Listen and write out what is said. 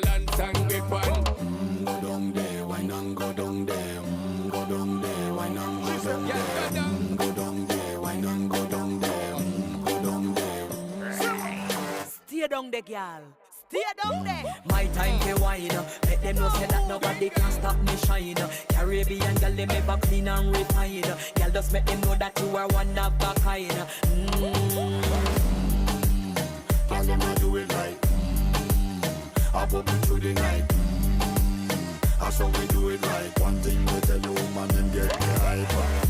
balance and grip on. Go down there, why not go down there? Go down there, why not go down there? Go down there, why not go down there? Go down there. Stay down there, girl. Stay down there. My time to wine. Let them know say that nobody can stop me shine. Caribbean girl, they make up clean and refine. Girl, just make them know that you are one of a kind. Girl, them a do it right. I bubble through the night. That's how we do it right. One thing we tell you, man, them get the hype.